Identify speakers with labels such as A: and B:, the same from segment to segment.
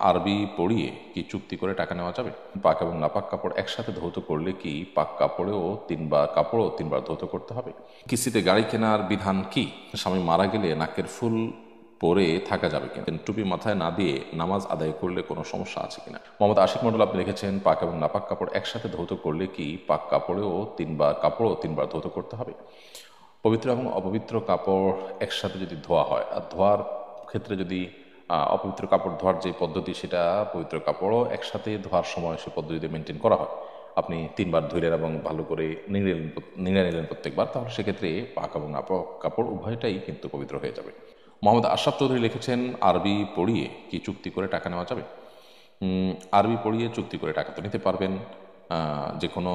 A: আরবি পড়িয়ে কি চুক্তি করে টাকা নেওয়া যাবে? পাক এবং নাপাক কাপড় একসাথে ধৌত করলে কি পাক কাপড়ও তিনবার ধৌত করতে হবে? কিস্তিতে গাড়ি কেনার বিধান কি? স্বামী মারা গেলে নাকের ফুল পরে থাকা যাবে কিনা? টুপি মাথায় না দিয়ে নামাজ আদায় করলে কোনো সমস্যা আছে কিনা? মোহাম্মদ আশিক মন্ডল আপনি লিখেছেন, পাক এবং নাপাক কাপড় একসাথে ধৌত করলে কি পাক কাপড়ও তিনবার ধৌত করতে হবে? পবিত্র এবং অপবিত্র কাপড় একসাথে যদি ধোয়া হয়, আর ধোয়ার ক্ষেত্রে যদি অপবিত্র কাপড় ধোয়ার যে পদ্ধতি, সেটা পবিত্র কাপড়ও একসাথে ধোয়ার সময় সে পদ্ধতিতে মেনটেন করা হয়, আপনি তিনবার ধুইলেন এবং ভালো করে নিংড়ে নিলেন প্রত্যেকবার, তাহলে সেক্ষেত্রে পাক এবং নাপাক কাপড় উভয়টাই কিন্তু পবিত্র হয়ে যাবে। মোহাম্মদ আশরাফ চৌধুরী লিখেছেন, আরবি পড়িয়ে কি চুক্তি করে টাকা নেওয়া যাবে? আরবি পড়িয়ে চুক্তি করে টাকা তো নিতে পারবেন। যে কোনো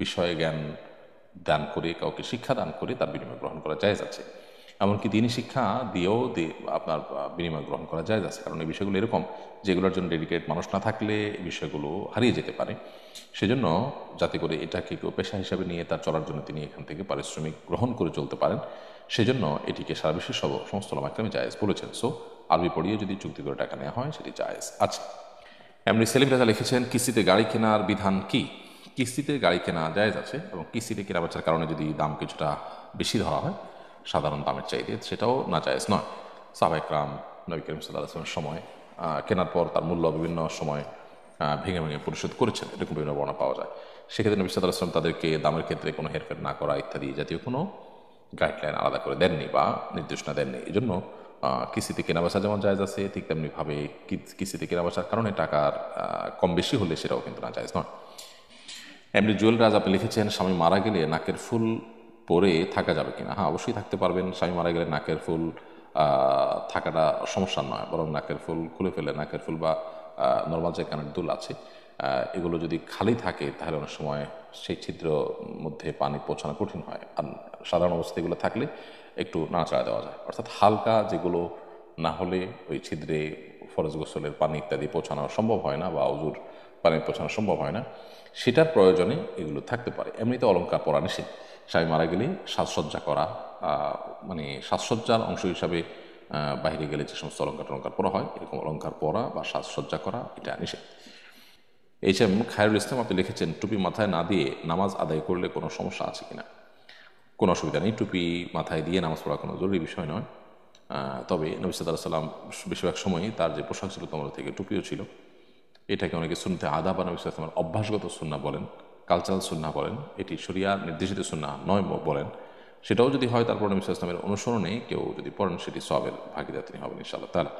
A: বিষয়ে জ্ঞান দান করে, কাউকে শিক্ষা দান করে তার বিনিময় গ্রহণ করা জায়েজ আছে। এমনকি দিনই শিক্ষা দিয়েও আপনার বিনিময় গ্রহণ করা জায়েজ আছে, কারণ এই বিষয়গুলো এরকম যেগুলোর জন্য ডেডিকেট মানুষ না থাকলে এই বিষয়গুলো হারিয়ে যেতে পারে। সেজন্য যাতে করে এটাকে কেউ পেশা হিসাবে নিয়ে তার চলার জন্য তিনি এখান থেকে পারিশ্রমিক গ্রহণ করে চলতে পারেন, সেজন্য এটিকে সারা বিশ্বের সমস্ত ওলামায়ে জায়েজ বলেছেন। সো আরবি পড়িয়ে যদি চুক্তি করে টাকা নেওয়া হয় সেটি জায়েজ আছে। এমনি সেলিম রাজা লিখেছেন, কিস্তিতে গাড়ি কেনার বিধান কি? কিস্তিতে গাড়ি কেনা জায়েজ আছে, এবং কিস্তিতে কেনা বেচার কারণে যদি দাম কিছুটা বেশি ধরা হয় সাধারণ দামের চাইতে, সেটাও না জায়েজ নয়। সাহাবা একরাম নবী করিম সাল্লাল্লাহু আলাইহি ওয়াসাল্লামের সময় কেনার পর তার মূল্য বিভিন্ন সময় ভেঙে ভেঙে পরিশোধ করেছেন, এরকম বিভিন্ন বর্ণনা পাওয়া যায়। সেক্ষেত্রে নবী সাল্লাল্লাহু আলাইহি ওয়াসাল্লাম তাদেরকে দামের ক্ষেত্রে কোনো হেরফের না করা ইত্যাদি জাতীয় কোনো গাইডলাইন আলাদা করে দেননি বা নির্দেশনা দেননি। এই জন্য কিস্তিতে কেনাবেচা যেমন জায়েজ আছে, ঠিক তেমনিভাবে কিস্তিতে কেনাবেচার কারণে টাকার কম বেশি হলে সেটাও কিন্তু না জায়েজ নয়। এমনি জুয়েল রাজ আপনি লিখেছেন, স্বামী মারা গেলে নাকের ফুল পরে থাকা যাবে কিনা? হ্যাঁ, অবশ্যই থাকতে পারবেন। স্বামী মারা গেলে নাকের ফুল থাকাটা সমস্যা নয়, বরং নাকের ফুল খুলে ফেলে নাকের ফুল বা নর্মাল যে কানের দুল আছে, এগুলো যদি খালি থাকে তাহলে অনেক সময় সেই ছিদ্র মধ্যে পানি পৌঁছানো কঠিন হয়। আর সাধারণ অবস্থা এগুলো থাকলে একটু নাড়াচাড়া দেওয়া যায়, অর্থাৎ হালকা যেগুলো না হলে ওই ছিদ্রে ফরজ গোসলের পানি ইত্যাদি পৌঁছানো সম্ভব হয় না বা অজুর পানি পৌঁছানো সম্ভব হয় না, সেটার প্রয়োজনে এগুলো থাকতে পারে। এমনিতে অলংকার পরা নিষেধ। স্বামী মারা গেলে সাজসজ্জা করা, মানে সাজসজ্জার অংশ হিসাবে বাইরে গেলে যে সমস্ত অলংকার পরা হয়, এরকম অলংকার পরা বা সাজসজ্জা করা এটা নিষেধ। এইচএম খায়রুল ইসলাম আপনি লিখেছেন, টুপি মাথায় না দিয়ে নামাজ আদায় করলে কোনো সমস্যা আছে কিনা? কোনো অসুবিধা নেই, টুপি মাথায় দিয়ে নামাজ পড়া কোনো জরুরি বিষয় নয়। তবে নবী সাল্লাল্লাহু আলাইহি সাল্লাম বেশিরভাগ সময়ই তার যে পোশাক ছিল তোমরা থেকে টুপিও ছিল। এটাকে অনেকে সুন্নতে আদা বা নবী সাল্লাল্লাহু আলাইহি সাল্লামের অভ্যাসগত সুন্নাহ বলেন, কালচারাল সুন্নাহ বলেন, এটি শরিয়া নির্দেশিত সুন্নাহ নয় বলেন। সেটাও যদি হয়, তারপর নবী সাল্লাল্লাহু আলাইহি সাল্লামের অনুসরণে কেউ যদি পড়েন সেটি সওয়াবের ভাগীদার তিনি হবেন ইনশাআল্লাহ তাআলা।